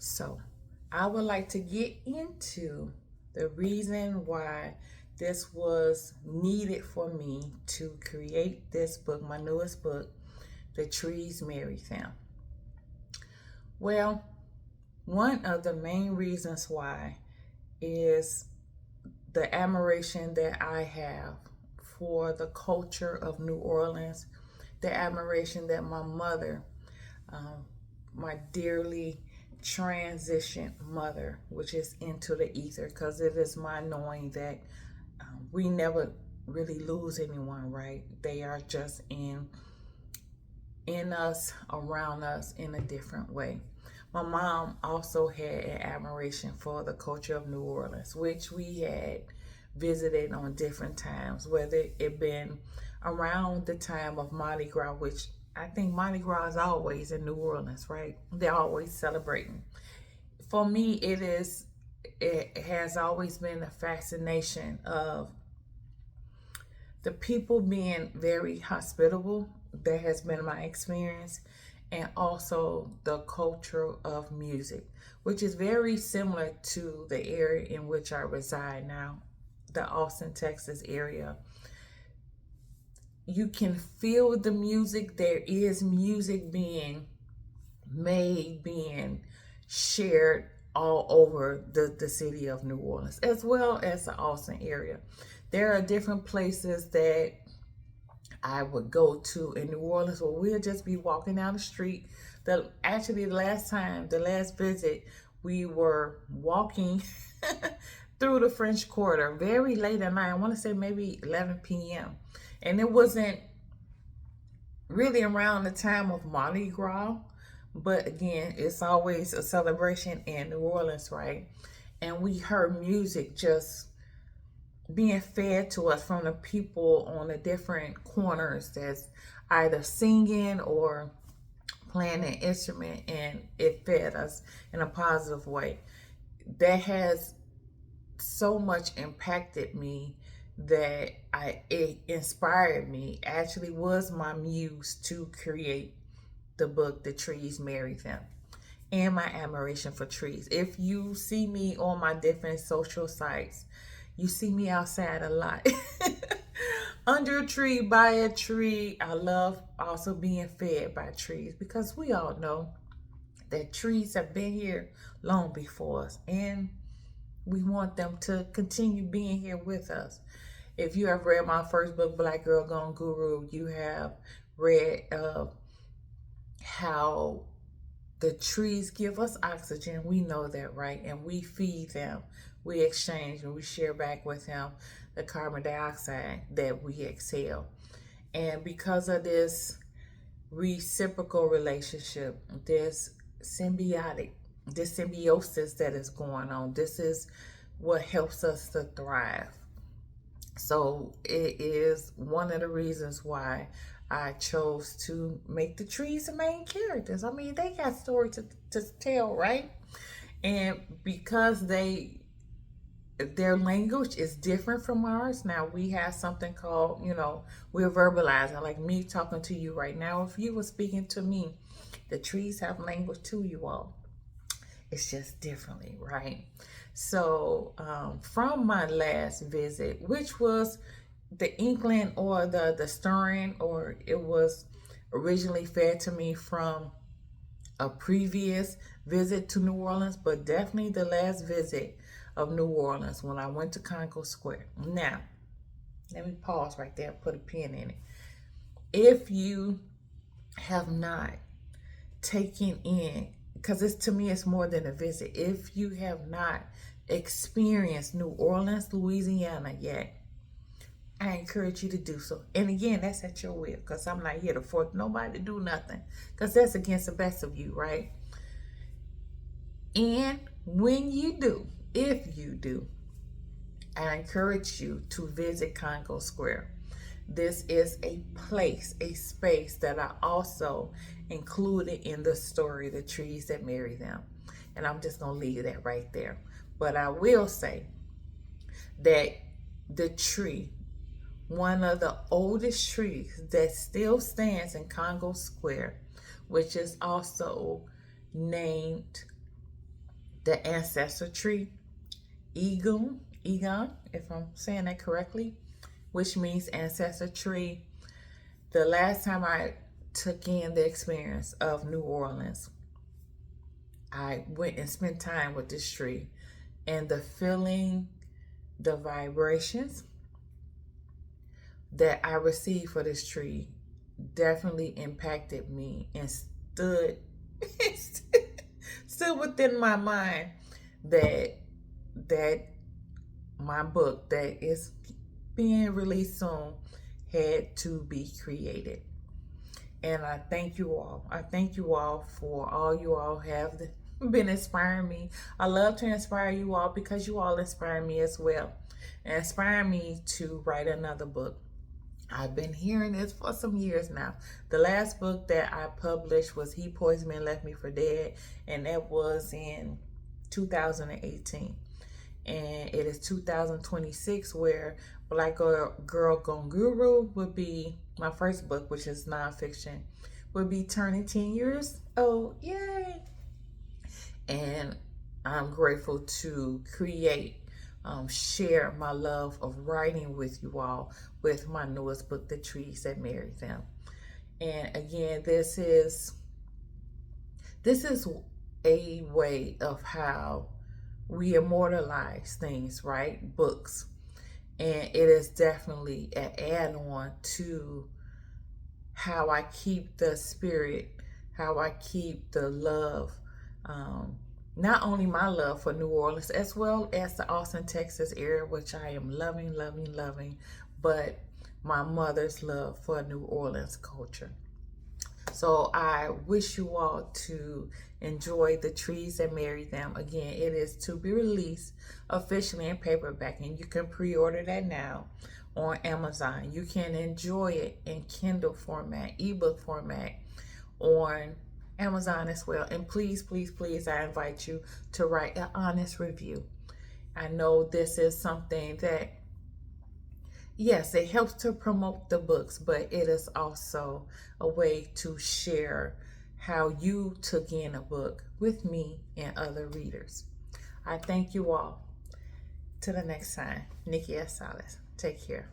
So, I would like to get into the reason why this was needed for me to create this book, my newest book, The Trees Marry Them. Well, one of the main reasons why is the admiration that I have for the culture of New Orleans, the admiration that my mother, um, my dearly transitioned mother, which is into the ether, because it is my knowing that we never really lose anyone, right? They are just in us, around us in a different way. My mom also had an admiration for the culture of New Orleans, which we had visited on different times, whether it been around the time of Mardi Gras, which I think Mardi Gras is always in New Orleans, right? They're always celebrating. For me, it has always been a fascination of the people being very hospitable. That has been my experience. And also the culture of music, which is very similar to the area in which I reside now, the Austin, Texas area. You can feel the music. There is music being made, being shared all over the city of New Orleans, as well as the Austin area. There are different places that I would go to in New Orleans where we'll just be walking down the street. The last visit, we were walking through the French Quarter very late at night. I want to say maybe 11 p.m. And it wasn't really around the time of Mardi Gras, but again, it's always a celebration in New Orleans, right? And we heard music just being fed to us from the people on the different corners that's either singing or playing an instrument, and it fed us in a positive way. That has so much impacted me that it inspired me, actually was my muse to create the book The Trees Marry Them, and my admiration for trees. If you see me on my different social sites, you see me outside a lot. Under a tree, by a tree. I love also being fed by trees, because we all know that trees have been here long before us, and we want them to continue being here with us. If you have read my first book, Black Girl Gone Guru, you have read how the trees give us oxygen. We know that, right? And we feed them. We exchange and we share back with them the carbon dioxide that we exhale. And because of this reciprocal relationship, this symbiosis that is going on, this is what helps us to thrive. So it is one of the reasons why I chose to make the trees the main characters. I mean, they got stories to tell, right? And because their language is different from ours. Now we have something called, we're verbalizing, like me talking to you right now. If you were speaking to me, the trees have language to you all. It's just differently, right? So from my last visit, which was the inkling or the stirring, or it was originally fed to me from a previous visit to New Orleans, but definitely the last visit of New Orleans when I went to Congo Square. Now, let me pause right there, put a pin in it. If you have not taken in, because to me it's more than a visit, if you have not experienced New Orleans, Louisiana yet, I encourage you to do so. And again, that's at your will, because I'm not here to force nobody to do nothing, because that's against the best of you, right? And when you do, if you do, I encourage you to visit Congo Square. This is a place, a space that I also included in the story, The Trees That Marry Them. And I'm just going to leave that right there. But I will say that the tree, one of the oldest trees that still stands in Congo Square, which is also named the ancestor tree, Egon, if I'm saying that correctly, which means ancestor tree. The last time I took in the experience of New Orleans, I went and spent time with this tree, and the feeling, the vibrations that I received for this tree definitely impacted me and stood within my mind that that my book that is being released soon had to be created. And I thank you all. I thank you all for all you all have been inspiring me. I love to inspire you all because you all inspire me as well. And inspire me to write another book. I've been hearing this for some years now. The last book that I published was He Poisoned Me and Left Me for Dead, and that was in 2018. And it is 2026 where Black Girl Gone Guru would be my first book, which is nonfiction, would be turning 10 years old. Yay! And I'm grateful to share my love of writing with you all with my newest book, The Trees That Marry Them. And again, this is a way of how we immortalize things, right? Books. And it is definitely an add-on to how I keep the spirit, how I keep the love, not only my love for New Orleans, as well as the Austin, Texas area, which I am loving, but my mother's love for New Orleans culture. So I wish you all to enjoy The Trees That Marry Them. Again, it is to be released officially in paperback, and you can pre-order that now on Amazon. You can enjoy it in Kindle format, ebook format on Amazon as well. And please, I invite you to write an honest review. I know this is something that, yes, it helps to promote the books, but it is also a way to share how you took in a book with me and other readers. I thank you all. Till the next time, Nikei Salas. Take care.